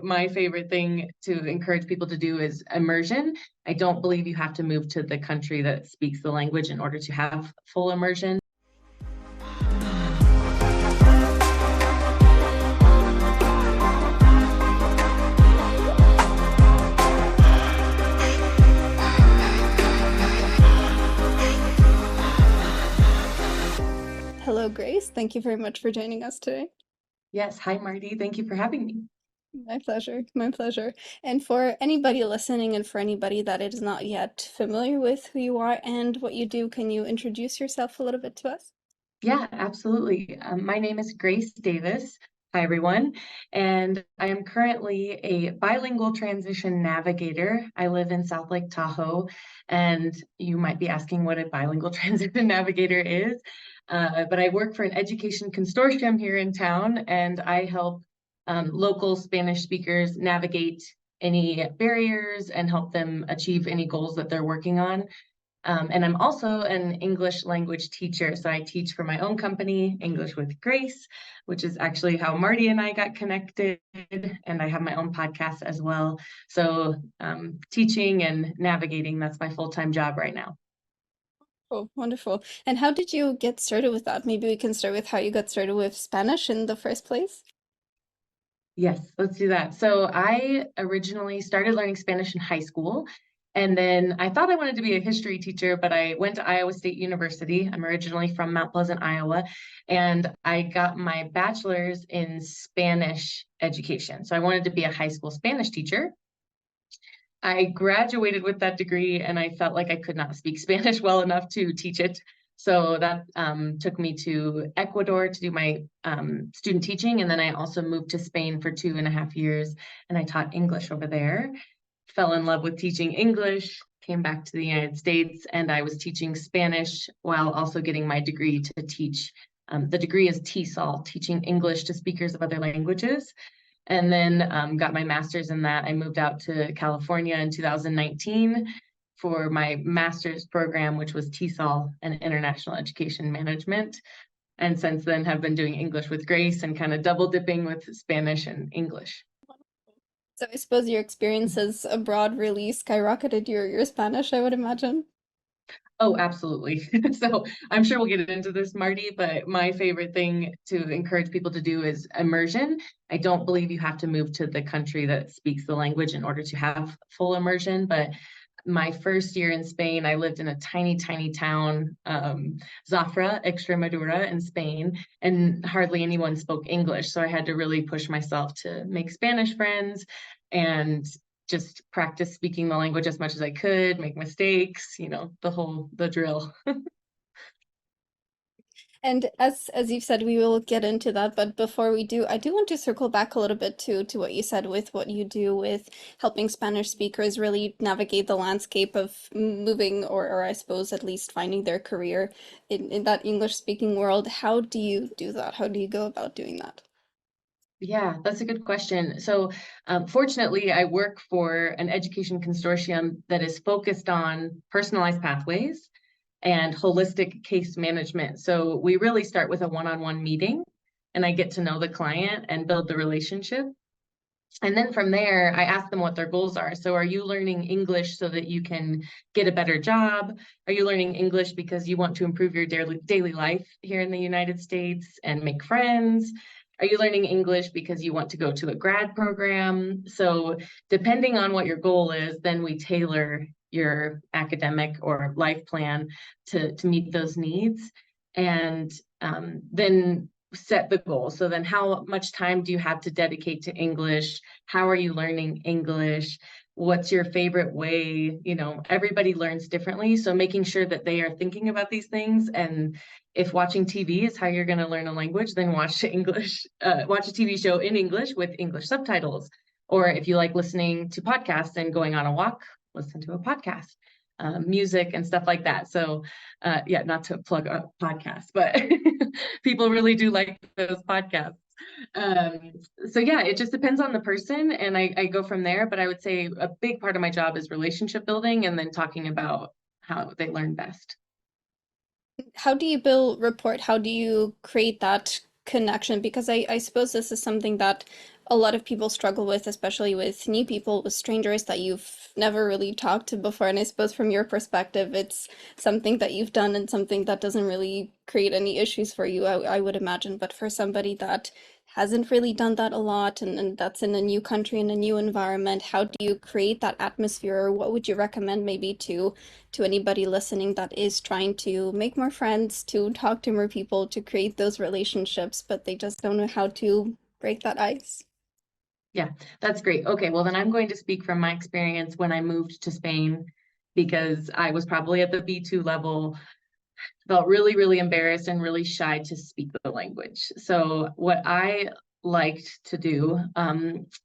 My favorite thing to encourage people to do is immersion. I don't believe you have to move to the country that speaks the language in order to have full immersion. Hello, Grace. Thank you very much for joining us today. Yes, hi Marty. Thank you for having me. My pleasure. My pleasure. And for anybody listening and for anybody that is not yet familiar with who you are and what you do, can you introduce yourself a little bit to us? Yeah, absolutely. My name is Grace Davis. Hi, everyone. And I am currently a bilingual transition navigator. I live in South Lake Tahoe, and you might be asking what a bilingual transition navigator is. But I work for an education consortium here in town, and I help local Spanish speakers navigate any barriers and help them achieve any goals that they're working on. And I'm also an English language teacher. So I teach for my own company, English with Grace, which is actually how Marty and I got connected. And I have my own podcast as well. So teaching and navigating, that's my full-time job right now. Oh, wonderful. And how did you get started with that? Maybe we can start with how you got started with Spanish in the first place. Yes, let's do that. So I originally started learning Spanish in high school. And then I thought I wanted to be a history teacher, but I went to Iowa State University. I'm originally from Mount Pleasant, Iowa, and I got my bachelor's in Spanish education. So I wanted to be a high school Spanish teacher. I graduated with that degree and I felt like I could not speak Spanish well enough to teach it. So that took me to Ecuador to do my student teaching. And then I also moved to Spain for 2.5 years and I taught English over there. Fell in love with teaching English, came back to the United States, and I was teaching Spanish while also getting my degree to teach. The degree is TESOL, Teaching English to Speakers of Other Languages. And then got my master's in that. I moved out to California in 2019 for my master's program, which was TESOL and International Education Management. And since then have been doing English with Grace and kind of double dipping with Spanish and English. So I suppose your experiences abroad really skyrocketed your Spanish, I would imagine. Oh, absolutely. So I'm sure we'll get into this, Marty, but my favorite thing to encourage people to do is immersion. I don't believe you have to move to the country that speaks the language in order to have full immersion, but my first year in Spain, I lived in a tiny, tiny town, Zafra, Extremadura in Spain, and hardly anyone spoke English. So I had to really push myself to make Spanish friends and just practice speaking the language as much as I could, make mistakes, the drill. And as you've said, we will get into that, but before we do, I do want to circle back a little bit to what you said with what you do with helping Spanish speakers really navigate the landscape of moving or I suppose at least finding their career in that English speaking world. How do you do that? How do you go about doing that? Yeah, that's a good question. So, fortunately, I work for an education consortium that is focused on personalized pathways and holistic case management. So, we really start with a one-on-one meeting, and I get to know the client and build the relationship. And then from there, I ask them what their goals are. So, are you learning English so that you can get a better job? Are you learning English because you want to improve your daily life here in the United States and make friends? Are you learning English because you want to go to a grad program? So, depending on what your goal is, then we tailor your academic or life plan to meet those needs. And then set the goal. So then how much time do you have to dedicate to English? How are you learning English? What's your favorite way? Everybody learns differently. So making sure that they are thinking about these things. And if watching TV is how you're going to learn a language, then watch watch a TV show in English with English subtitles. Or if you like listening to podcasts and going on a walk, listen to a podcast. Music and stuff like that. So, yeah, not to plug a podcast, but people really do like those podcasts. Um, so yeah, it just depends on the person, and I go from there. But I would say a big part of my job is relationship building, and then talking about how they learn best. How do you build rapport? How do you create that connection? Because I suppose this is something that a lot of people struggle with, especially with new people, with strangers that you've never really talked to before. And I suppose from your perspective, it's something that you've done and something that doesn't really create any issues for you, I would imagine. But for somebody that hasn't really done that a lot and that's in a new country, in a new environment, how do you create that atmosphere? Or what would you recommend maybe to anybody listening that is trying to make more friends, to talk to more people, to create those relationships, but they just don't know how to break that ice? Yeah, that's great. Okay, well then I'm going to speak from my experience when I moved to Spain, because I was probably at the B2 level, felt really, really embarrassed and really shy to speak the language. So what I liked to do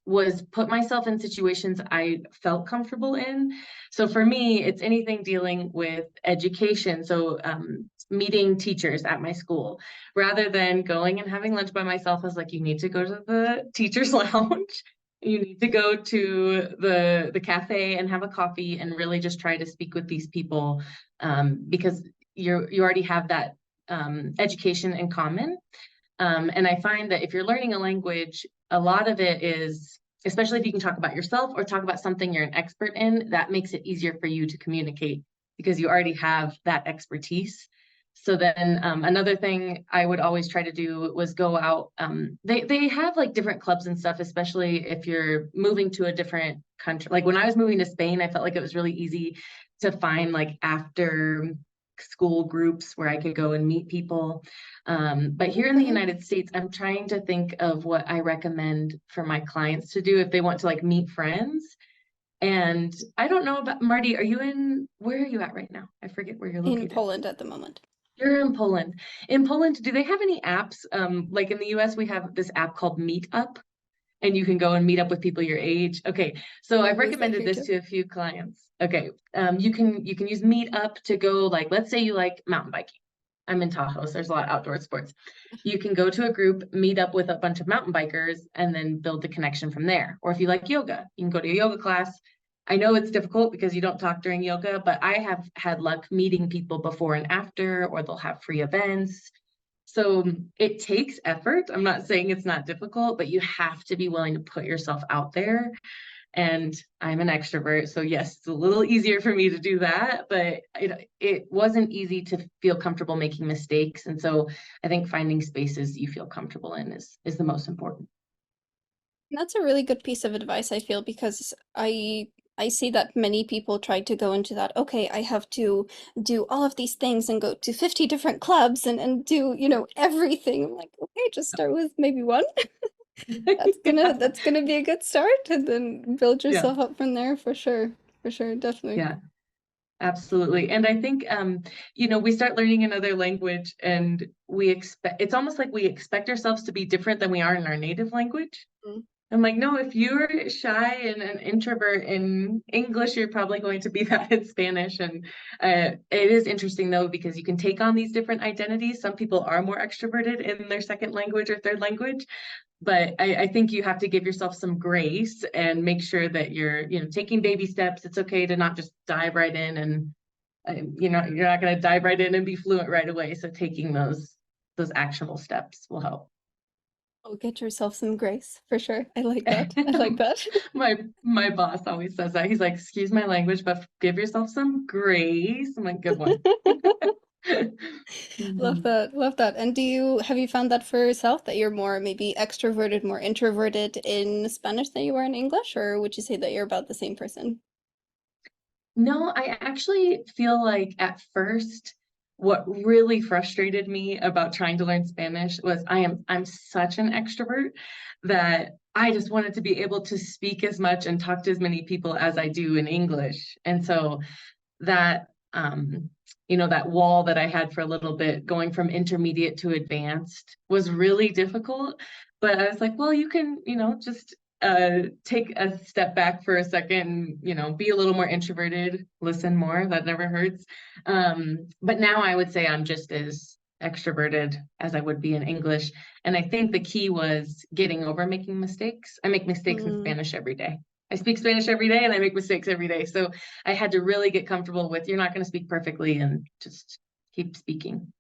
was put myself in situations I felt comfortable in. So for me, it's anything dealing with education. So meeting teachers at my school, rather than going and having lunch by myself. I was like, you need to go to the teacher's lounge. You need to go to the cafe and have a coffee and really just try to speak with these people, because you already have that education in common. And I find that if you're learning a language, a lot of it is, especially if you can talk about yourself or talk about something you're an expert in, that makes it easier for you to communicate because you already have that expertise. So then another thing I would always try to do was go out. They have like different clubs and stuff, especially if you're moving to a different country. Like when I was moving to Spain, I felt like it was really easy to find like after school groups where I could go and meet people. But here in the Mhm. United States, I'm trying to think of what I recommend for my clients to do if they want to like meet friends. And I don't know about Marty, where are you at right now? I forget where you're In located. Poland at the moment. You're in Poland. In Poland, do they have any apps? Like in the US, we have this app called Meetup, and you can go and meet up with people your age. Okay, so Yeah, I've we use that recommended here this too. to a few clients. Okay, you can use Meetup to go, like, let's say you like mountain biking. I'm in Tahoe, so there's a lot of outdoor sports. You can go to a group, meet up with a bunch of mountain bikers, and then build the connection from there. Or if you like yoga, you can go to a yoga class. I know it's difficult because you don't talk during yoga, but I have had luck meeting people before and after, or they'll have free events. So it takes effort. I'm not saying it's not difficult, but you have to be willing to put yourself out there. And I'm an extrovert, so yes, it's a little easier for me to do that, but it wasn't easy to feel comfortable making mistakes. And so I think finding spaces you feel comfortable in is the most important. That's a really good piece of advice, I feel, because I see that many people try to go into that, okay, I have to do all of these things and go to 50 different clubs and do, everything. I'm like, okay, just start with maybe one. That's gonna Yeah, that's gonna be a good start, and then build yeah, yourself up from there for sure. For sure, definitely. yeah. Absolutely. And I think, we start learning another language and it's almost like we expect ourselves to be different than we are in our native language. Mm. I'm like, no, if you're shy and an introvert in English, you're probably going to be that in Spanish. And it is interesting though, because you can take on these different identities. Some people are more extroverted in their second language or third language, but I think you have to give yourself some grace and make sure that you're, taking baby steps. It's okay to not just dive right in and, you're not going to dive right in and be fluent right away. So taking those actionable steps will help. Oh, get yourself some grace for sure. I like that. I like that. My boss always says that. He's like, excuse my language, but give yourself some grace. I'm like, good one. Love Mhm. that. Love that. And have you found that for yourself that you're more maybe extroverted, more introverted in Spanish than you are in English, or would you say that you're about the same person? No, I actually feel like at first, what really frustrated me about trying to learn Spanish was I'm such an extrovert that I just wanted to be able to speak as much and talk to as many people as I do in English. And so that that wall that I had for a little bit going from intermediate to advanced was really difficult. But I was like, well, you can, just take a step back for a second, be a little more introverted, listen more, that never hurts. But now I would say I'm just as extroverted as I would be in English. And I think the key was getting over making mistakes. I make mistakes in Mm. Spanish every day. I speak Spanish every day and I make mistakes every day. So I had to really get comfortable with you're not going to speak perfectly and just keep speaking.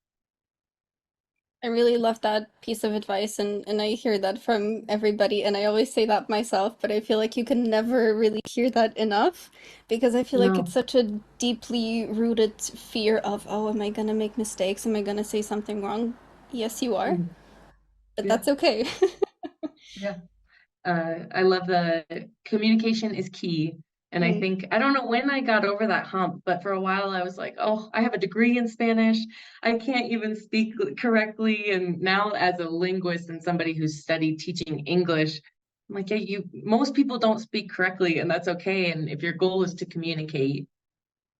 I really love that piece of advice, and I hear that from everybody, and I always say that myself, but I feel like you can never really hear that enough because I feel like it's No. such a deeply rooted fear of, oh, am I gonna make mistakes? Am I gonna say something wrong? Yes, you are, Mhm. but Yeah. that's okay. Yeah. I love the communication is key. And I Mm, think, I don't know when I got over that hump, but for a while I was like, oh, I have a degree in Spanish. I can't even speak correctly. And now, as a linguist and somebody who's studied teaching English, I'm like, yeah, most people don't speak correctly, and that's okay. And if your goal is to communicate,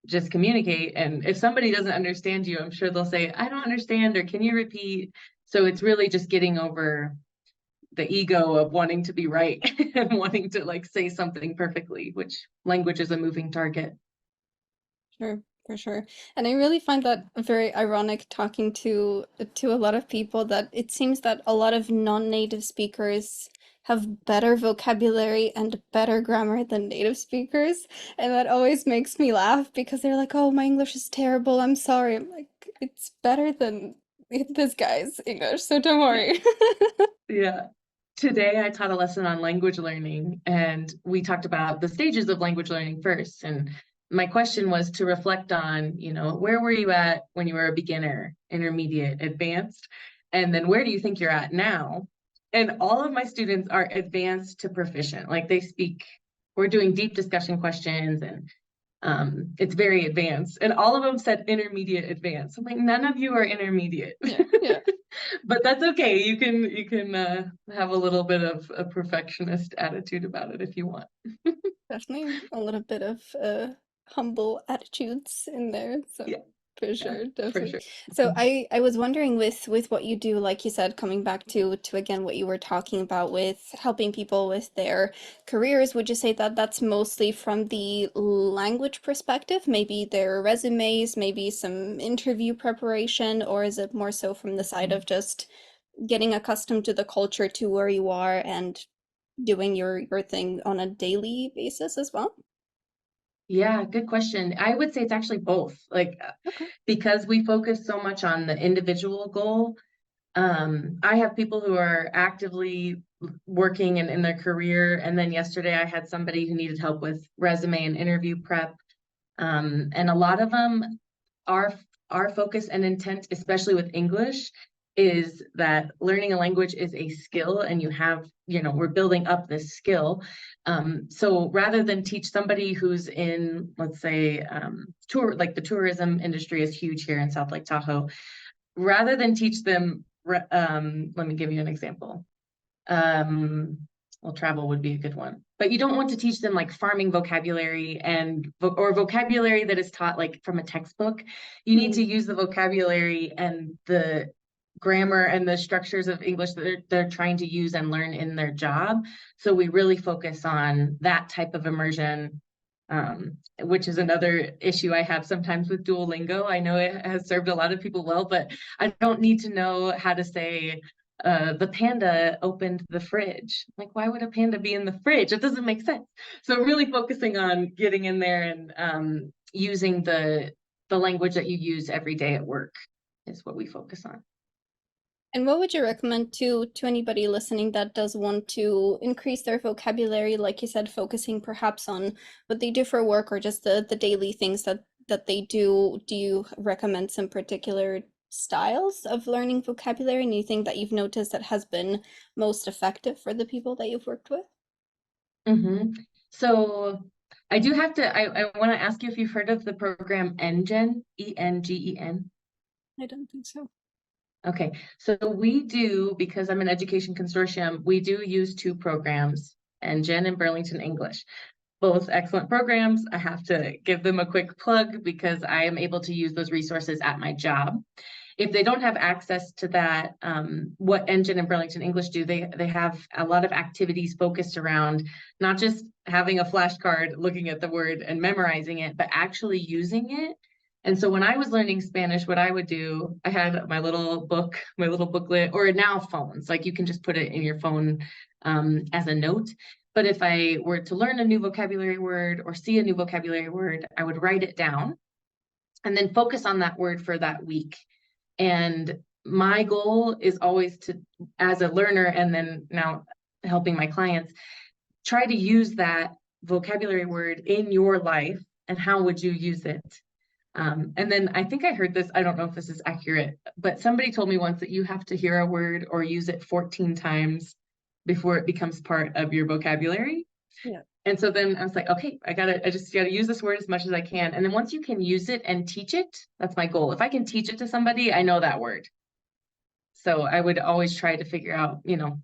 just communicate. And if somebody doesn't understand you, I'm sure they'll say, I don't understand, or can you repeat? So it's really just getting over the ego of wanting to be right and wanting to like say something perfectly, which language is a moving target. sure, for sure. And I really find that very ironic talking to a lot of people that it seems that a lot of non-native speakers have better vocabulary and better grammar than native speakers. And that always makes me laugh because they're like, "Oh, my English is terrible. I'm sorry." I'm like, "It's better than this guy's English, so don't Yeah. worry." Yeah. Today I taught a lesson on language learning, and we talked about the stages of language learning first. And my question was to reflect on, where were you at when you were a beginner, intermediate, advanced? And then where do you think you're at now? And all of my students are advanced to proficient. Like we're doing deep discussion questions, and it's very advanced. And all of them said intermediate advanced. I'm like, none of you are intermediate. Yeah, yeah. But that's okay. You can have a little bit of a perfectionist attitude about it if you want. Definitely a little bit of humble attitudes in there. So Yeah, for yeah, sure, for definitely. sure. So I was wondering with what you do, like you said, coming back to again what you were talking about with helping people with their careers, would you say that that's mostly from the language perspective, maybe their resumes, maybe some interview preparation, or is it more so from the side of just getting accustomed to the culture to where you are and doing your thing on a daily basis as well? Yeah, good question. I would say it's actually both. Like, Okay. because we focus so much on the individual goal, I have people who are actively working in their career. And then yesterday I had somebody who needed help with resume and interview prep. And a lot of them, our our focus and intent, especially with English, is that learning a language is a skill, and we're building up this skill. So rather than teach somebody who's in, let's say, like the tourism industry is huge here in South Lake Tahoe, rather than teach them, let me give you an example. Um, well, travel would be a good one, but you don't want to teach them like farming vocabulary or vocabulary that is taught like from a textbook. You need Mm. to use the vocabulary and the grammar and the structures of English that they're trying to use and learn in their job. So we really focus on that type of immersion, which is another issue I have sometimes with Duolingo. I know it has served a lot of people well, but I don't need to know how to say the panda opened the fridge. Like, why would a panda be in the fridge? It doesn't make sense. So really focusing on getting in there and using the language that you use every day at work is what we focus on. And what would you recommend to anybody listening that does want to increase their vocabulary, like you said, focusing perhaps on what they do for work or just the daily things that they do? Do you recommend some particular styles of learning vocabulary? Anything that you've noticed that has been most effective for the people that you've worked with? Hmm. So I do have to, I want to ask you if you've heard of the program NGen, ENGEN. I don't think so. Okay, so we do, because I'm an education consortium, we do use two programs, NGen and Burlington English. Both excellent programs. I have to give them a quick plug because I am able to use those resources at my job. If they don't have access to that, what NGen and Burlington English do, they have a lot of activities focused around not just having a flashcard, looking at the word and memorizing it, but actually using it. And so when I was learning Spanish, what I would do, I had my little book, my little booklet, or now phones, like you can just put it in your phone as a note. But if I were to learn a new vocabulary word or see a new vocabulary word, I would write it down and then focus on that word for that week. And my goal is always to, as a learner, and then now helping my clients, try to use that vocabulary word in your life, and how would you use it? And then I think I heard this, I don't know if this is accurate, but somebody told me once that you have to hear a word or use it 14 times before it becomes part of your vocabulary. Yeah. And so then I was like, okay, I just gotta use this word as much as I can. And then once you can use it and teach it, that's my goal. If I can teach it to somebody, I know that word. So I would always try to figure out,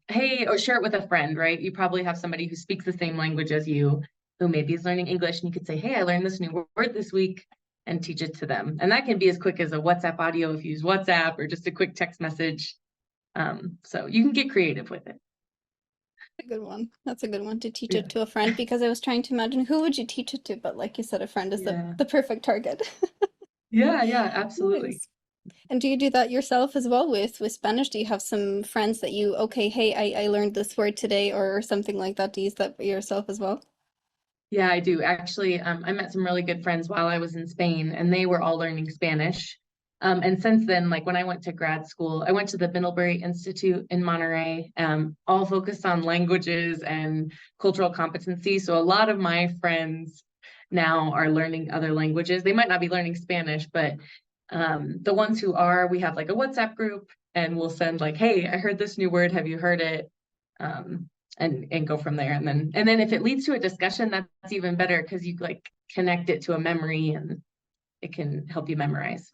hey, or share it with a friend, right? You probably have somebody who speaks the same language as you, who maybe is learning English, and you could say, hey, I learned this new word this week, and teach it to them. And that can be as quick as a WhatsApp audio if you use WhatsApp, or just a quick text message. So you can get creative with it. A good one. That's a good one to teach Yeah. it to a friend, because I was trying to imagine who would you teach it to, but like you said, a friend is Yeah. the perfect target. Yeah, absolutely. Nice. And do you do that yourself as well with Spanish? Do you have some friends that you, okay, hey, I learned this word today or something like that? Do you use that yourself as well? Yeah, I do. Actually, I met some really good friends while I was in Spain, and they were all learning Spanish. And since then, like when I went to grad school, I went to the Middlebury Institute in Monterey, all focused on languages and cultural competency. So a lot of my friends now are learning other languages. They might not be learning Spanish, but the ones who are, we have like a WhatsApp group, and we'll send like, hey, I heard this new word. Have you heard it? Um, and go from there. And then if it leads to a discussion, that's even better, because you like connect it to a memory, and it can help you memorize.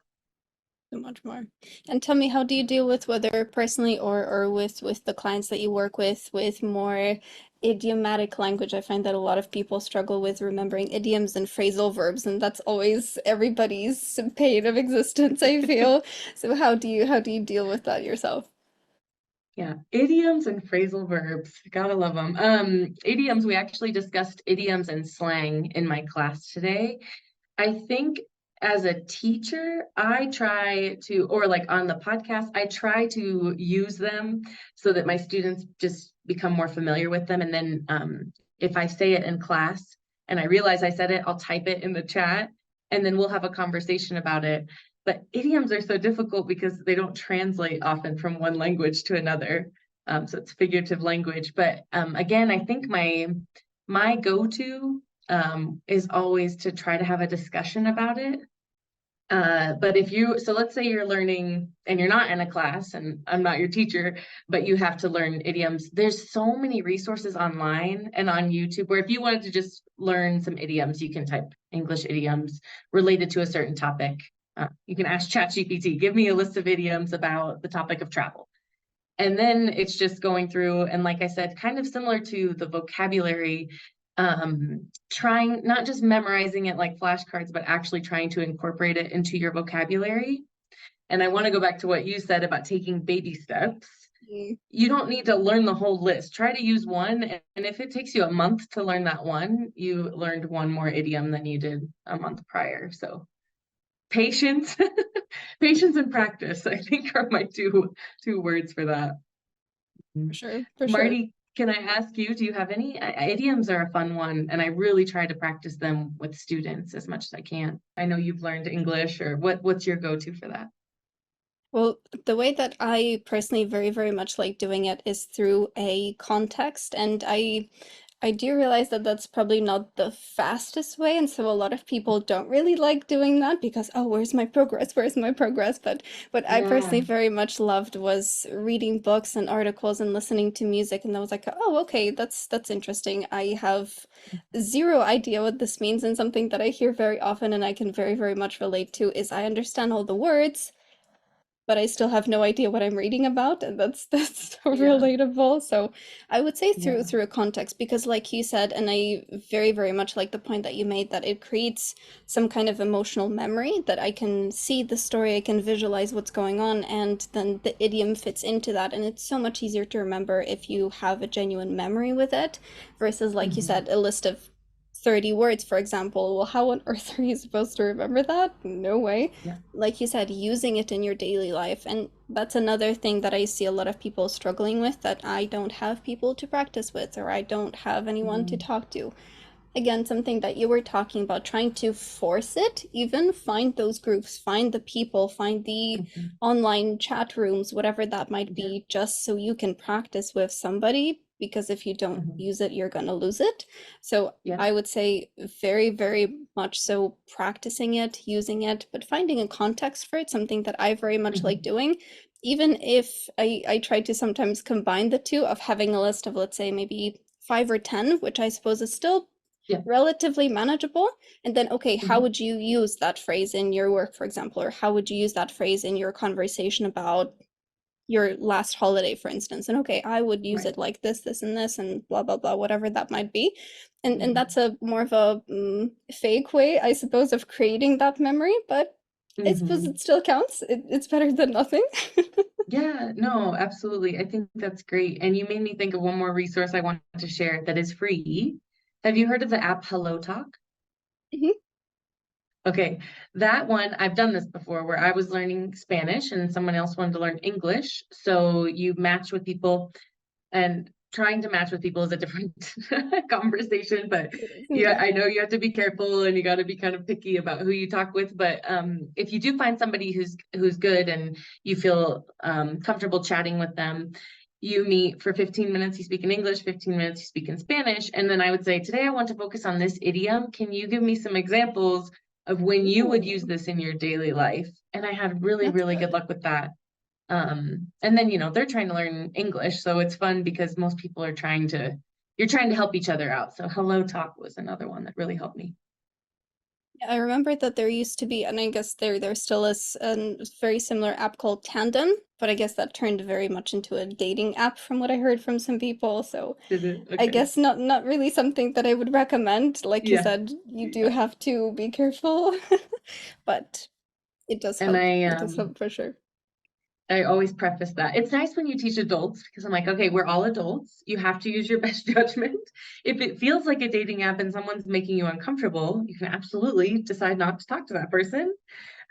So much more. And tell me, how do you deal with, whether personally or with the clients that you work with more idiomatic language? I find that a lot of people struggle with remembering idioms and phrasal verbs, and that's always everybody's pain of existence, I feel. So how do you deal with that yourself? Yeah, idioms and phrasal verbs, gotta love them. Idioms, we actually discussed idioms and slang in my class today. I think as a teacher, I try to, or like on the podcast, I try to use them so that my students just become more familiar with them. And then if I say it in class and I realize I said it, I'll type it in the chat, and then we'll have a conversation about it. But idioms are so difficult because they don't translate often from one language to another. So it's figurative language. But again, I think my go-to is always to try to have a discussion about it. But so let's say you're learning and you're not in a class, and I'm not your teacher, but you have to learn idioms. There's so many resources online and on YouTube where if you wanted to just learn some idioms, you can type English idioms related to a certain topic. You can ask ChatGPT, give me a list of idioms about the topic of travel. And then it's just going through, and like I said, kind of similar to the vocabulary, trying, not just memorizing it like flashcards, but actually trying to incorporate it into your vocabulary. And I want to go back to what you said about taking baby steps. Mm. You don't need to learn the whole list. Try to use one. And if it takes you a month to learn that one, you learned one more idiom than you did a month prior. So patience, patience and practice, I think, are my two words for that. For sure, for sure. Marty, can I ask you, do you have any idioms? Are a fun one, and I really try to practice them with students as much as I can. I know you've learned English, or what's your go-to for that? Well, the way that I personally very, very much like doing it is through a context, and I do realize that that's probably not the fastest way, and so a lot of people don't really like doing that because, oh, where's my progress? Where's my progress? But what I personally Yeah, very much loved was reading books and articles and listening to music, and I was like, oh, okay, that's interesting. I have zero idea what this means, and something that I hear very often and I can very, very much relate to is I understand all the words, but I still have no idea what I'm reading about, and that's so yeah, relatable. So I would say through yeah. through a context, because like you said, and I very, very much like the point that you made, that it creates some kind of emotional memory, that I can see the story, I can visualize what's going on, and then the idiom fits into that, and it's so much easier to remember if you have a genuine memory with it versus, like you Mhm. said, a list of 30 words, for example. Well, how on earth are you supposed to remember that? No way. Yeah, Like you said, using it in your daily life. And that's another thing that I see a lot of people struggling with, that I don't have people to practice with, or I don't have anyone to mhm. talk to. again, something that you were talking about, trying to force it, even find those groups, find the people, find the Mhm. online chat rooms, whatever that might Yeah. be, just so you can practice with somebody. Because if you don't Mhm. use it, you're going to lose it. So Yeah. I would say very, very much so practicing it, using it, but finding a context for it, something that I very much like Mhm. doing. Even if I try to sometimes combine the two of having a list of, let's say, maybe 5 or 10, which I suppose is still Yeah. relatively manageable. And then, okay, how Mhm. would you use that phrase in your work, for example, or how would you use that phrase in your conversation about your last holiday, for instance? And okay, I would use Right. it like this and this and blah blah blah, whatever that might be. And Mhm. that's a more of a fake way, I suppose, of creating that memory, but I suppose Mhm. it still counts. It's better than nothing. Yeah, no, absolutely. I think that's great. And you made me think of one more resource I want to share that is free. Have you heard of the app Hello Talk? Mhm. Okay, that one, I've done this before where I was learning Spanish and someone else wanted to learn English. So you match with people, and trying to match with people is a different conversation, but yeah, Yeah. I know you have to be careful and you got to be kind of picky about who you talk with. But if you do find somebody who's good and you feel comfortable chatting with them, you meet for 15 minutes, you speak in English, 15 minutes, you speak in Spanish. And then I would say, today I want to focus on this idiom. Can you give me some examples of when you would use Ooh, this in your daily life? And I had really, that's really good good. luck with that. And then, they're trying to learn English, so it's fun because most people are you're trying to help each other out. So Hello Talk was another one that really helped me. Yeah, I remember that there used to be, and I guess there still is a very similar app called Tandem, but I guess that turned very much into a dating app from what I heard from some people. So Did it? I Okay. guess not really something that I would recommend. Like you Yeah. said, you do Yeah. have to be careful, but it does And help. I It does help for sure. I always preface that. It's nice when you teach adults because I'm like, okay, we're all adults. You have to use your best judgment. If it feels like a dating app and someone's making you uncomfortable, you can absolutely decide not to talk to that person.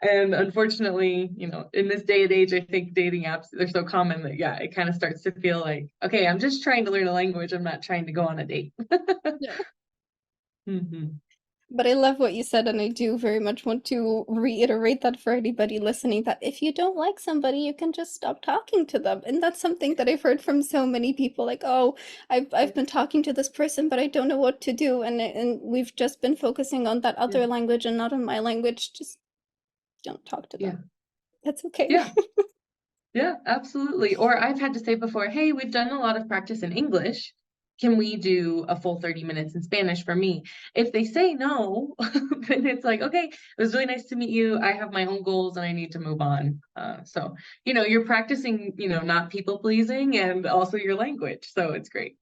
And unfortunately, in this day and age, I think dating apps, they're so common that, yeah, it kind of starts to feel like, okay, I'm just trying to learn a language. I'm not trying to go on a date. Yeah. Hmm. But I love what you said, and I do very much want to reiterate that for anybody listening, that if you don't like somebody, you can just stop talking to them. And that's something that I've heard from so many people, like, oh, I've been talking to this person, but I don't know what to do. And we've just been focusing on that Yeah. other language and not on my language. Just don't talk to Yeah. them. That's okay. Yeah. Yeah, absolutely. Or I've had to say before, hey, we've done a lot of practice in English. Can we do a full 30 minutes in Spanish for me? If they say no, then it's like, okay, it was really nice to meet you. I have my own goals and I need to move on. You're practicing, not people pleasing and also your language. So it's great.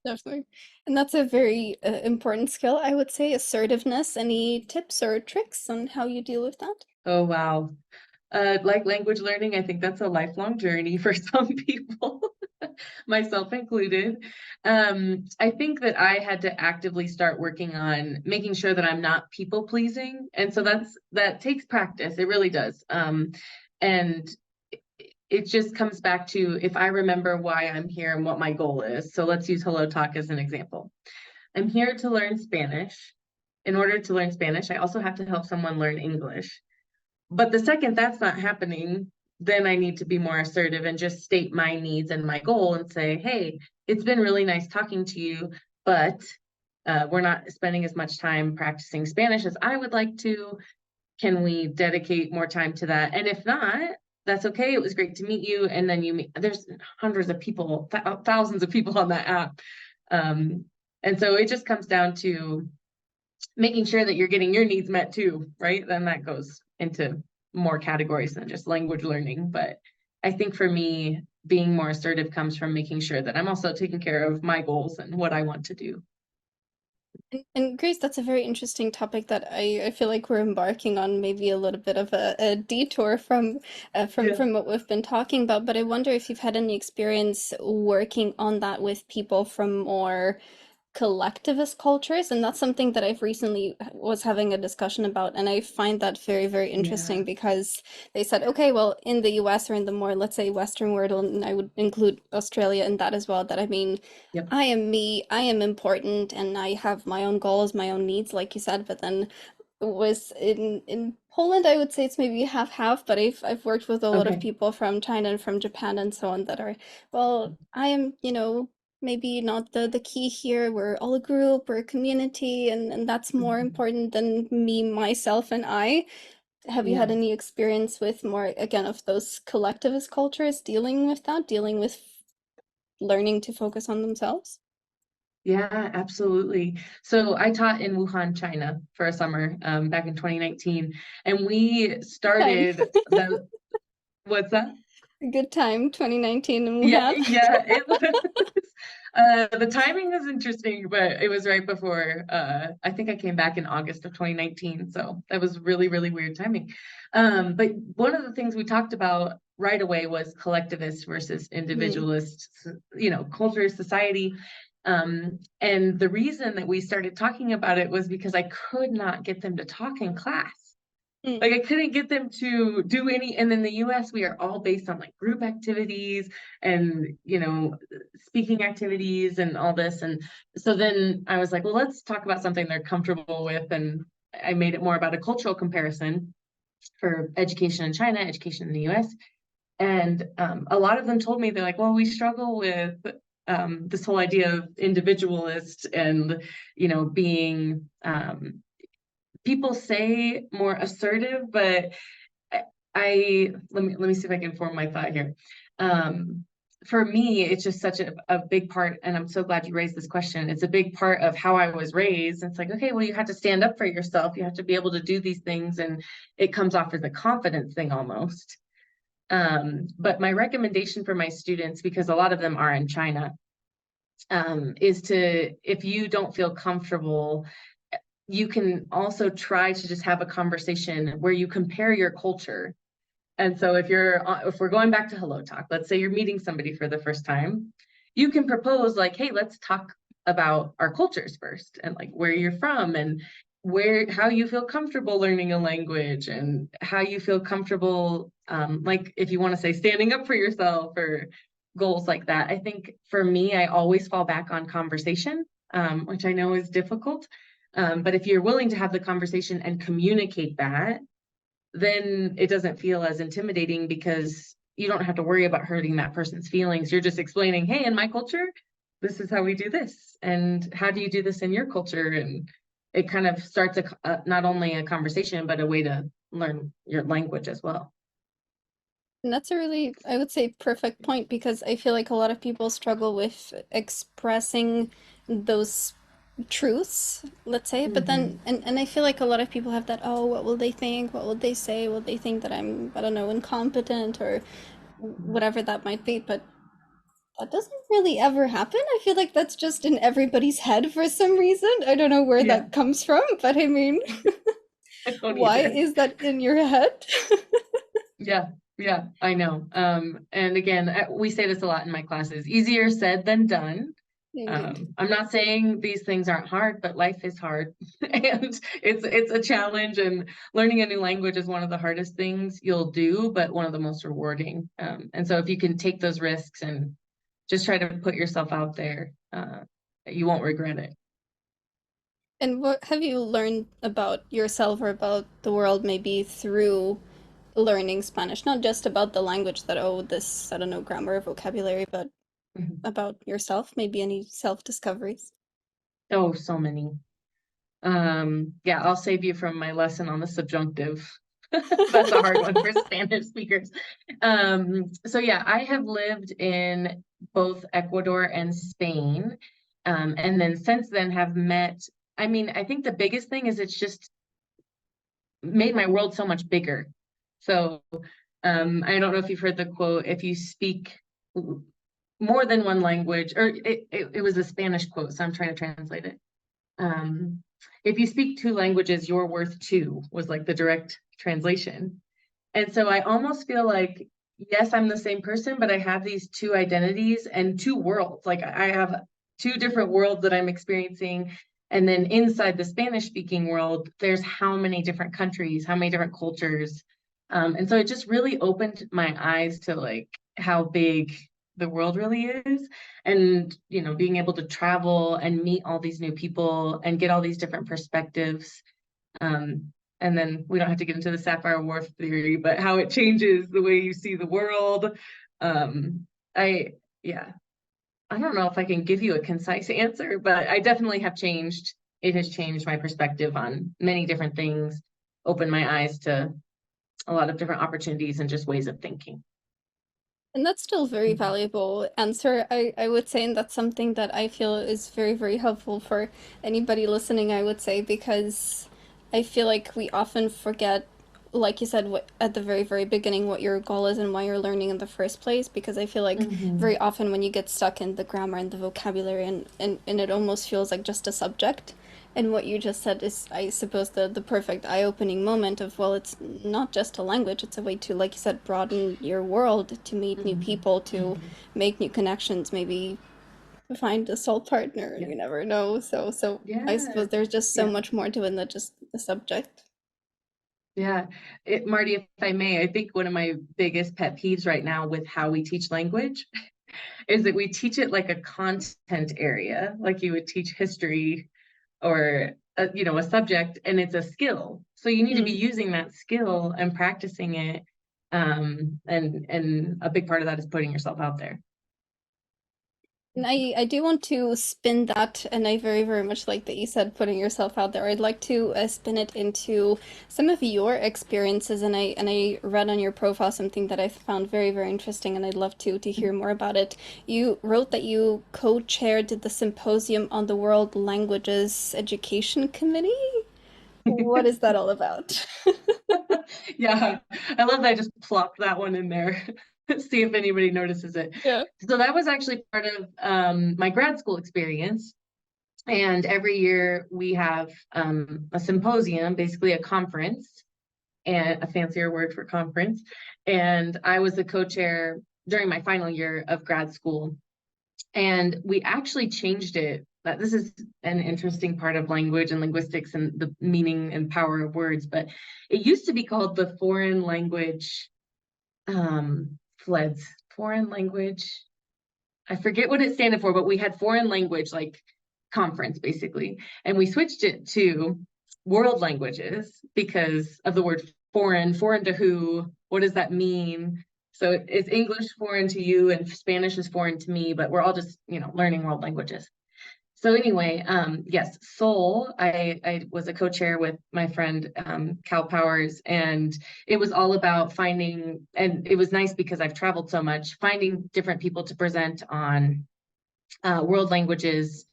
Definitely. And that's a very important skill, I would say, assertiveness. Any tips or tricks on how you deal with that? Oh, wow. Like language learning, I think that's a lifelong journey for some people, myself included. I think that I had to actively start working on making sure that I'm not people pleasing. And so that takes practice. It really does. And it just comes back to if I remember why I'm here and what my goal is. So let's use Hello Talk as an example. I'm here to learn Spanish. In order to learn Spanish, I also have to help someone learn English. But the second that's not happening, then I need to be more assertive and just state my needs and my goal and say, hey, it's been really nice talking to you, but we're not spending as much time practicing Spanish as I would like to. Can we dedicate more time to that? And if not, that's okay. It was great to meet you. And then there's hundreds of people, thousands of people on that app. Um, and so it just comes down to making sure that you're getting your needs met too, right? Then that goes into more categories than just language learning. But I think for me, being more assertive comes from making sure that I'm also taking care of my goals and what I want to do. And Grace, that's a very interesting topic that I feel like we're embarking on maybe a little bit of a detour from Yeah. from what we've been talking about. But I wonder if you've had any experience working on that with people from more collectivist cultures, and that's something that I've recently was having a discussion about, and I find that very, very Yeah. interesting because they said, okay, well, in the US or in the more, let's say, Western world, and I would include Australia in that as well, that I mean, Yep. I am me, I am important, and I have my own goals, my own needs, like you said, but then was in Poland, I would say it's maybe half half, but I've worked with a lot of Okay. people from China and from Japan and so on that are, well, I am, maybe not the key here. We're all a group, we're a community, and that's more Mhm. important than me, myself, and I. Have you had Yeah. any experience with more, again, of those collectivist cultures dealing with that, dealing with learning to focus on themselves? Yeah, absolutely. So I taught in Wuhan, China for a summer back in 2019, and we Time. started the, what's that? Good time, 2019 in Yeah, Wuhan. yeah, it was. The timing was interesting, but it was right before. I think I came back in August of 2019, so that was really, really weird timing. But one of the things we talked about right away was collectivist versus Mm, individualist, culture, society. And the reason that we started talking about it was because I could not get them to talk in class. mm. Like I couldn't get them to do any, and in the US, we are all based on like group activities and, speaking activities and all this. And so then I was like, well, let's talk about something they're comfortable with. And I made it more about a cultural comparison for education in China, education in the US. And a lot of them told me, they're like, well, we struggle with this whole idea of individualist and, being people say more assertive, but let me see if I can form my thought here. Um, for me, it's just such a big part, and I'm so glad you raised this question. It's a big part of how I was raised. It's like, okay, well, you have to stand up for yourself. You have to be able to do these things, and it comes off as a confidence thing almost. But my recommendation for my students, because a lot of them are in China, is to, if you don't feel comfortable, you can also try to just have a conversation where you compare your culture. And so if we're going back to Hello Talk, let's say you're meeting somebody for the first time, you can propose like, hey, let's talk about our cultures first and like where you're from and how you feel comfortable learning a language and how you feel comfortable, like if you want to say standing up for yourself or goals like that. I think for me, I always fall back on conversation, which I know is difficult. But if you're willing to have the conversation and communicate that, then it doesn't feel as intimidating because you don't have to worry about hurting that person's feelings. You're just explaining, hey, in my culture, this is how we do this. And how do you do this in your culture? And it kind of starts not only a conversation, but a way to learn your language as well. And that's a really, I would say, perfect point because I feel like a lot of people struggle with expressing those truths, let's say, but then, Mhm. and I feel like a lot of people have that, oh, what will they think? What will they say? Will they think that I'm, I don't know, incompetent or whatever that might be? But that doesn't really ever happen. I feel like that's just in everybody's head for some reason. I don't know where Yeah, that comes from, but I mean, I don't why either. is that in your head? Yeah, yeah, I know. And again, we say this a lot in my classes, easier said than done. Indeed. I'm not saying these things aren't hard, but life is hard and it's a challenge, and learning a new language is one of the hardest things you'll do, but one of the most rewarding. And so if you can take those risks and just try to put yourself out there, you won't regret it. And what have you learned about yourself or about the world maybe through learning Spanish? Not just about the language that, oh, this, I don't know, grammar, vocabulary, but Mhm. about yourself, maybe any self-discoveries. Oh, so many. Yeah, I'll save you from my lesson on the subjunctive. That's a hard one for Spanish speakers. So yeah, I have lived in both Ecuador and Spain. And then since then have met, I mean, I think the biggest thing is it's just made my world so much bigger. So I don't know if you've heard the quote, if you speak more than one language, or it was a Spanish quote, so I'm trying to translate it. Um, if you speak two languages, you're worth two, was like the direct translation. And so I almost feel like, yes, I'm the same person, but I have these two identities and two worlds. Like I have two different worlds that I'm experiencing. And then inside the Spanish speaking world, there's how many different countries, how many different cultures. And so it just really opened my eyes to like how big the world really is. And, you know, being able to travel and meet all these new people and get all these different perspectives. And then we don't have to get into the Sapphire Whorf theory, but how it changes the way you see the world. Um, I, yeah, I don't know if I can give you a concise answer, but I definitely have changed. It has changed my perspective on many different things, opened my eyes to a lot of different opportunities and just ways of thinking. And that's still very Mhm. valuable answer. I would say, and that's something that I feel is very, very helpful for anybody listening, I would say, because I feel like we often forget, like you said, what at the very, very beginning, what your goal is and why you're learning in the first place. Because I feel like Mhm. very often when you get stuck in the grammar and the vocabulary and it almost feels like just a subject. And what you just said is, I suppose, the perfect eye-opening moment of, well, it's not just a language, it's a way to, like you said, broaden your world, to meet new Mhm. people, to Mhm. make new connections, maybe find a soul partner, Yeah. you never know. So I Yeah. suppose there's just so Yeah. much more to it than just the subject. Yeah. Marty, if I may, I think one of my biggest pet peeves right now with how we teach language is that we teach it like a content area, like you would teach history or you know, a subject, and it's a skill. So you need to be Hmm. using that skill and practicing it. And a big part of that is putting yourself out there. And I do want to spin that, and I very, very much like that you said putting yourself out there. I'd like to spin it into some of your experiences, and I read on your profile something that I found very, very interesting, and I'd love to hear more about it. You wrote that you co-chaired the Symposium on the World Languages Education Committee. What is that all about? Yeah, I love that I just plopped that one in there. See if anybody notices it. Yeah. So that was actually part of my grad school experience. And every year we have a symposium, basically a conference, and a fancier word for conference. And I was the co-chair during my final year of grad school. And we actually changed it. This is an interesting part of language and linguistics and the meaning and power of words, but it used to be called the foreign language FLEDS, foreign language. I forget what it standed for, but we had foreign language like conference basically. And we switched it to world languages because of the word foreign, foreign to who, what does that mean? So it's English foreign to you and Spanish is foreign to me, but we're all just, you know, learning world languages. So anyway, yes, Soul, I was a co-chair with my friend Cal Powers, and it was all about finding, and it was nice because I've traveled so much, finding different people to present on world languages.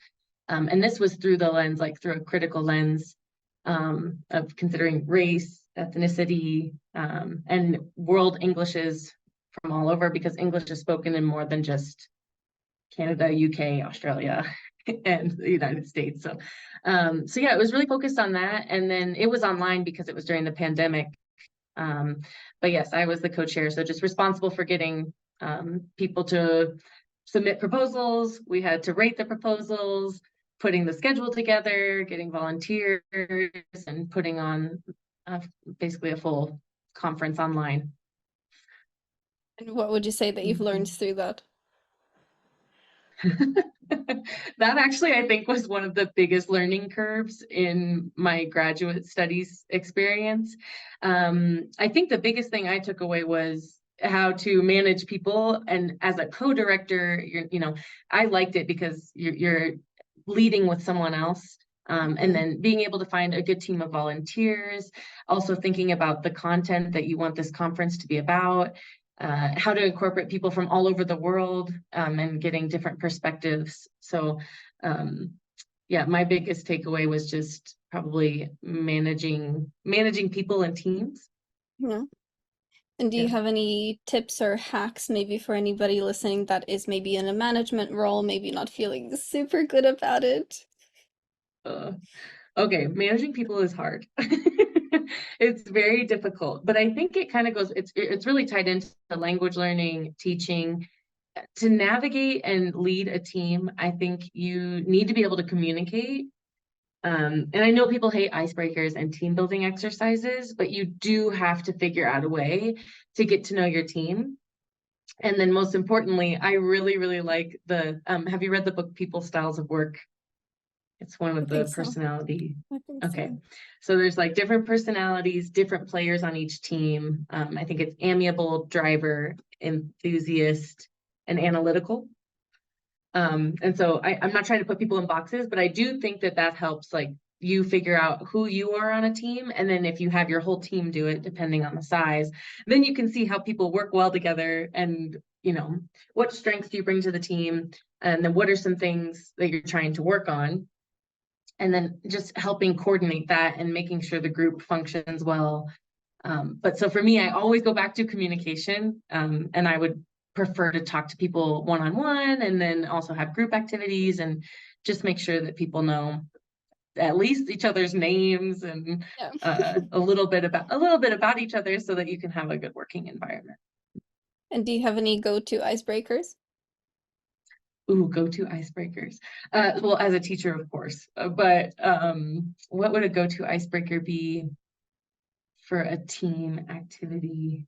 And this was through the lens, like through a critical lens of considering race, ethnicity, and world Englishes from all over, because English is spoken in more than just Canada, UK, Australia, and the United States. So yeah, it was really focused on that. And then it was online because it was during the pandemic. Um, but yes, I was the co-chair, so just responsible for getting people to submit proposals. We had to rate the proposals, putting the schedule together, getting volunteers, and putting on uh, basically a full conference online. And what would you say that you've learned Mhm. through that? That actually, I think, was one of the biggest learning curves in my graduate studies experience. I think the biggest thing I took away was how to manage people. And as a co-director, you know, I liked it because you're leading with someone else. And Mm. then being able to find a good team of volunteers, also thinking about the content that you want this conference to be about, how to incorporate people from all over the world and getting different perspectives. So, um, yeah, my biggest takeaway was just probably managing people and teams. Yeah. And do you Yeah. have any tips or hacks maybe for anybody listening that is maybe in a management role, maybe not feeling super good about it? Uh, okay, managing people is hard. It's very difficult, but I think it kind of goes. It's really tied into language learning, teaching, to navigate and lead a team, I think you need to be able to communicate. And I know people hate icebreakers and team building exercises, but you do have to figure out a way to get to know your team. And then most importantly, I really, really like have you read the book People Styles of Work? It's one I of the think so. personality. I think Okay. so. So there's like different personalities, different players on each team. I think it's amiable, driver, enthusiast, and analytical. And so I'm not trying to put people in boxes, but I do think that that helps like you figure out who you are on a team. And then if you have your whole team do it, depending on the size, then you can see how people work well together and, you know, what strengths do you bring to the team? And then what are some things that you're trying to work on? And then just helping coordinate that and making sure the group functions well. But so for me, I always go back to communication, and I would prefer to talk to people one-on-one and then also have group activities and just make sure that people know at least each other's names and Yeah. a little bit about each other so that you can have a good working environment. And do you have any go-to icebreakers? Ooh, go-to icebreakers. Well, as a teacher, of course, but what would a go-to icebreaker be for a team activity?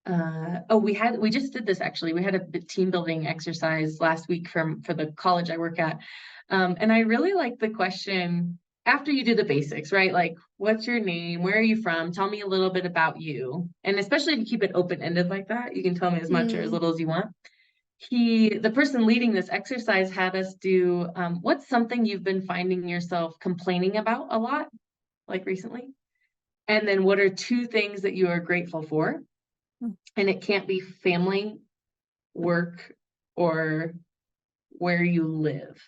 Oh, we just did this actually. We had a team building exercise last week for the college I work at. And I really like the question after you do the basics, right? Like, what's your name? Where are you from? Tell me a little bit about you. And especially if you keep it open-ended like that, you can tell me as much or as little as you want. The person leading this exercise had us do, what's something you've been finding yourself complaining about a lot, like recently? And then what are two things that you are grateful for? And it can't be family, work, or where you live.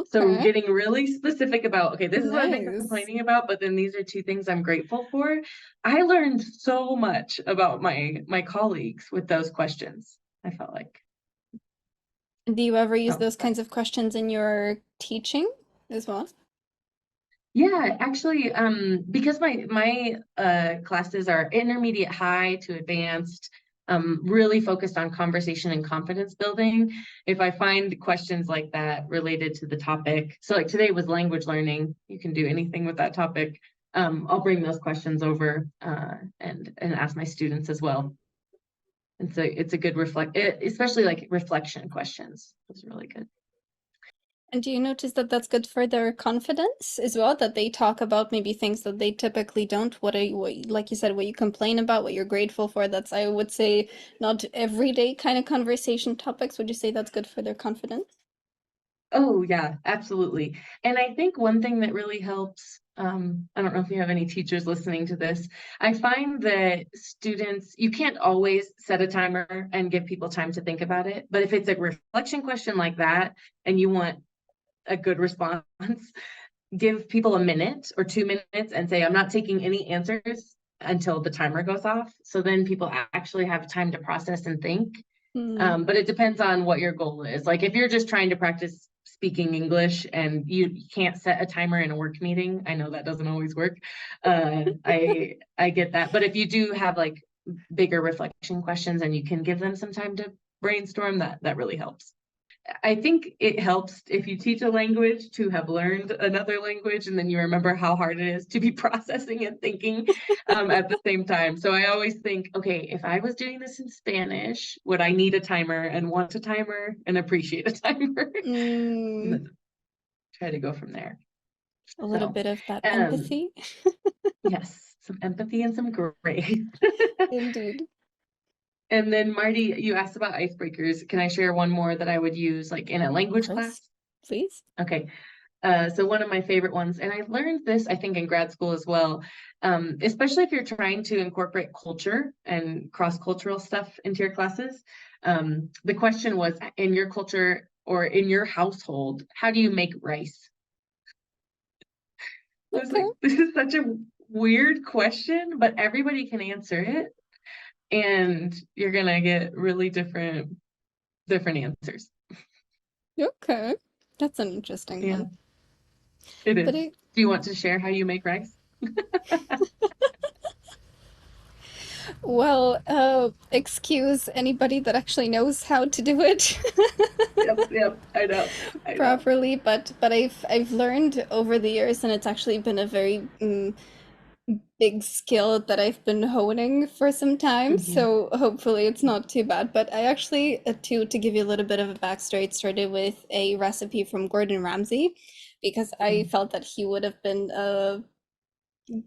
So Okay. getting really specific about, okay, this is what I've been Nice. complaining about, but then these are two things I'm grateful for. I learned so much about my colleagues with those questions, I felt like. Do you ever use So those kinds of questions in your teaching as well? yeah, actually, because my classes are intermediate high to advanced, really focused on conversation and confidence building. If I find questions like that related to the topic, so like today was language learning, you can do anything with that topic. I'll bring those questions over and ask my students as well. And so it's a good especially like reflection questions. It's really good. And do you notice that that's good for their confidence as well? That they talk about maybe things that they typically don't. Like you said, what you complain about, what you're grateful for. That's, I would say, not everyday kind of conversation topics. Would you say that's good for their confidence? Oh yeah, absolutely. And I think one thing that really helps, I don't know if you have any teachers listening to this. I find that students, you can't always set a timer and give people time to think about it. But if it's a reflection question like that and you want a good response, give people a minute or 2 minutes and say, I'm not taking any answers until the timer goes off. So then people actually have time to process and think. Hmm. But it depends on what your goal is. Like if you're just trying to practice speaking English and you can't set a timer in a work meeting, I know that doesn't always work. I get that. But if you do have like bigger reflection questions and you can give them some time to brainstorm, that really helps. I think it helps if you teach a language to have learned another language and then you remember how hard it is to be processing and thinking at the same time. So I always think, okay, if I was doing this in Spanish, would I need a timer and want a timer and appreciate a timer? And Mm, then try to go from there. a little So, bit of that um, empathy. yes, some empathy and some grace. Indeed. And then Marty, you asked about icebreakers. Can I share one more that I would use like in a Of language class? course. Please. Okay. So one of my favorite ones, and I learned this, I think, in grad school as well, especially if you're trying to incorporate culture and cross-cultural stuff into your classes. The question was, in your culture or in your household, how do you make rice? I was Okay. like, this is such a weird question, but everybody can answer it, and you're gonna get really different answers. Okay. That's an interesting Yeah, one. it But is. it, Do you want to share how you make rice? Well, excuse anybody that actually knows how to do it Yep, yep, I know, I know. properly, but I've learned over the years, and it's actually been a very big skill that I've been honing for some time. Hmm. So hopefully it's not too bad. But I actually, to give you a little bit of a backstory, it started with a recipe from Gordon Ramsay because I felt that he would have been a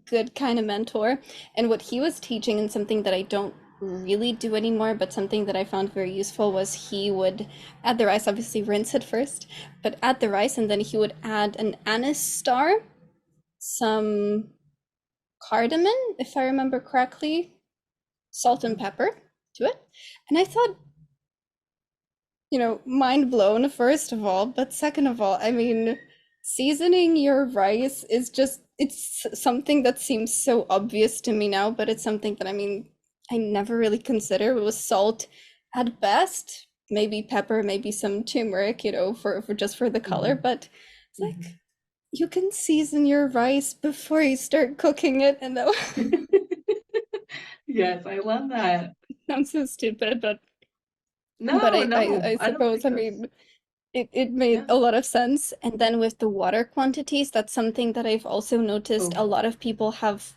good kind of mentor. And what he was teaching, and something that I don't really do anymore, but something that I found very useful, was he would add the rice, obviously rinse it first, but add the rice, and then he would add an anise star, some cardamom, if I remember correctly, salt and pepper to it. And I thought, mind blown, first of all, but second of all, I mean, seasoning your rice is just, it's something that seems so obvious to me now, but it's something that, I mean, I never really considered. It was salt at best, maybe pepper, maybe some turmeric, for just for the color, Hmm. but it's like, Hmm. you can season your rice before you start cooking it, and that Yes, I love that. sounds so stupid, but No, I no, I don't suppose, think I that's, mean, it made yeah. a lot of sense. And then with the water quantities, that's something that I've also noticed Oh, a lot of people have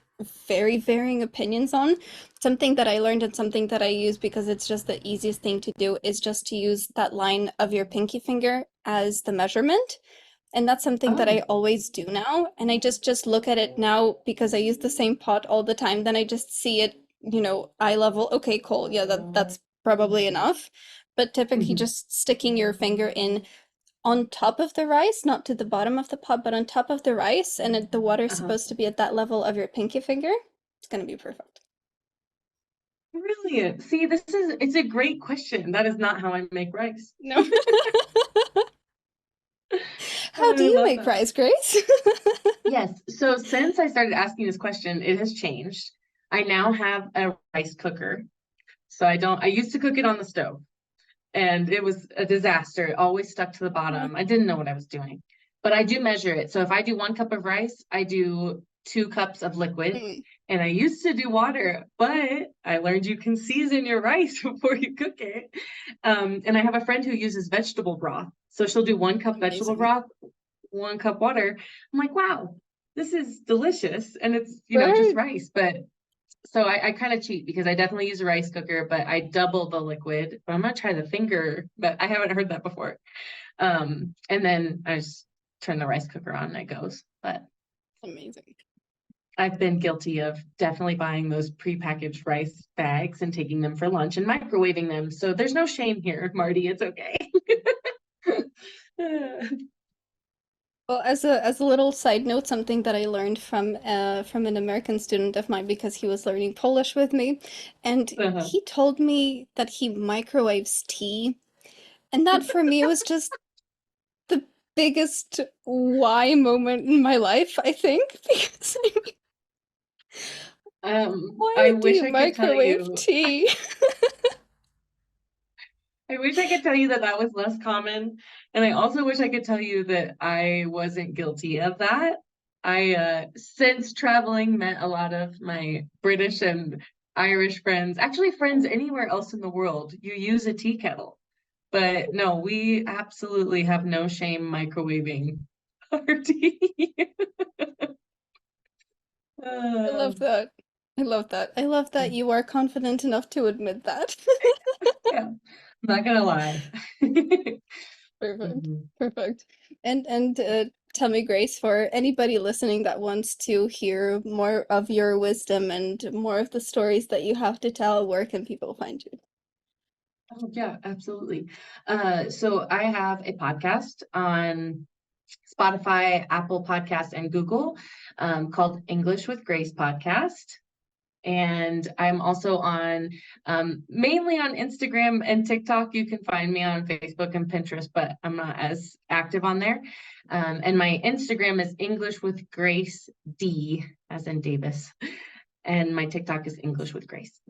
very varying opinions on. Something that I learned, and something that I use because it's just the easiest thing to do, is just to use that line of your pinky finger as the measurement. And that's something that I oh. always do now. And I just look at it now because I use the same pot all the time. Then I just see it, eye level. Okay, cool. Yeah, that's probably enough. But typically Mhm. just sticking your finger in on top of the rice, not to the bottom of the pot, but on top of the rice, and the water is Uh-huh. supposed to be at that level of your pinky finger. It's gonna be perfect. Brilliant. See, it's a great question. That is not how I make rice. No. How do I you love make that. rice, Grace? Yes. So since I started asking this question, it has changed. I now have a rice cooker. So I used to cook it on the stove, and it was a disaster. It always stuck to the Uh, bottom. I didn't know what I was doing, but I do measure it. So if I do 1 cup of rice, I do 2 cups of liquid. mm, And I used to do water, but I learned you can season your rice before you cook it. And I have a friend who uses vegetable broth. So she'll do 1 cup vegetable amazing. broth, 1 cup water. I'm like, wow, this is delicious. And it's, just Right. rice. But so I kind of cheat because I definitely use a rice cooker, but I double the liquid. But I'm gonna try the finger, but I haven't heard that before. And then I just turn the rice cooker on and it goes. But Amazing. I've been guilty of definitely buying those prepackaged rice bags and taking them for lunch and microwaving them. So there's no shame here, Marty. It's okay. Well, as a little side note, something that I learned from an American student of mine because he was learning Polish with me, and Uh-huh. he told me that he microwaves tea, and that for me was just the biggest why moment in my life, I think, because I mean, I why do wish you I could tell microwave you tea? I wish I could tell you that that was less common. And I also wish I could tell you that I wasn't guilty of that. Since traveling, met a lot of my British and Irish friends, actually, friends anywhere else in the world. You use a tea kettle. But no, we absolutely have no shame microwaving our tea. I Uh, love that. I love that. I love that you are confident enough to admit that. yeah, I'm not gonna lie. Perfect. Mhm. Perfect. And tell me, Grace, for anybody listening that wants to hear more of your wisdom and more of the stories that you have to tell, where can people find you? Oh, yeah, absolutely. So I have a podcast on Spotify, Apple Podcasts, and Google, called English with Grace Podcast. And I'm also on mainly on Instagram and TikTok. You can find me on Facebook and Pinterest, but I'm not as active on there. And my Instagram is English with Grace D, as in Davis. And my TikTok is English with Grace.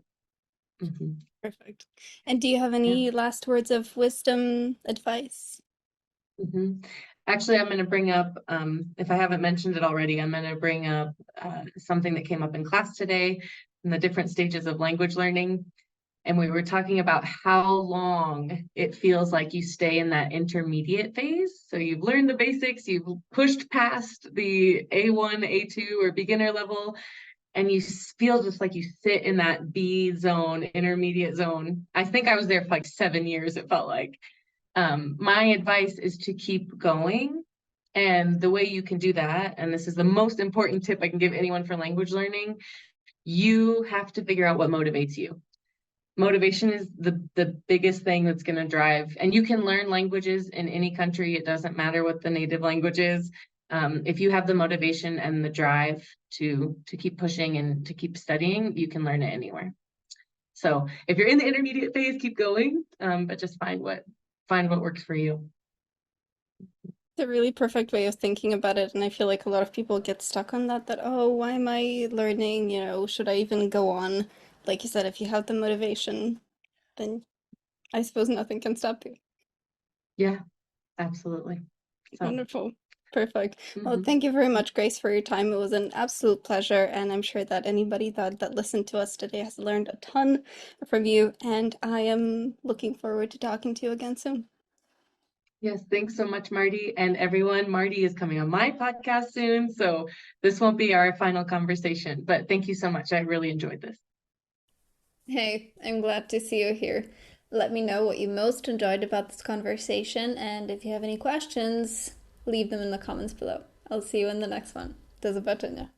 Mhm. Perfect. And do you have Yeah. any last words of wisdom, advice? Mhm. Actually, I'm going to bring up, if I haven't mentioned it already, I'm going to bring up something that came up in class today in the different stages of language learning. And we were talking about how long it feels like you stay in that intermediate phase. So you've learned the basics, you've pushed past the A1, A2, or beginner level, and you feel just like you sit in that B zone, intermediate zone. I think I was there for like 7 years, it felt like. My advice is to keep going. And the way you can do that, and this is the most important tip I can give anyone for language learning, you have to figure out what motivates you. Motivation is the biggest thing that's going to drive, and you can learn languages in any country. It doesn't matter what the native language is. If you have the motivation and the drive to keep pushing and to keep studying, you can learn it anywhere. So if you're in the intermediate phase, keep going, but just find what works for you. It's a really perfect way of thinking about it, and I feel like a lot of people get stuck on that, oh, why am I learning? Should I even go on? Like you said, if you have the motivation, then I suppose nothing can stop you. Yeah, absolutely. So, Wonderful. Perfect. Well, mhm. thank you very much, Grace, for your time. It was an absolute pleasure, and I'm sure that anybody that listened to us today has learned a ton from you, and I am looking forward to talking to you again soon. Yes, thanks so much, Marty. And everyone, Marty is coming on my podcast soon, so this won't be our final conversation, but thank you so much. I really enjoyed this. Hey, I'm glad to see you here. Let me know what you most enjoyed about this conversation, and if you have any questions, leave them in the comments below. I'll see you in the next one. Do zobaczenia.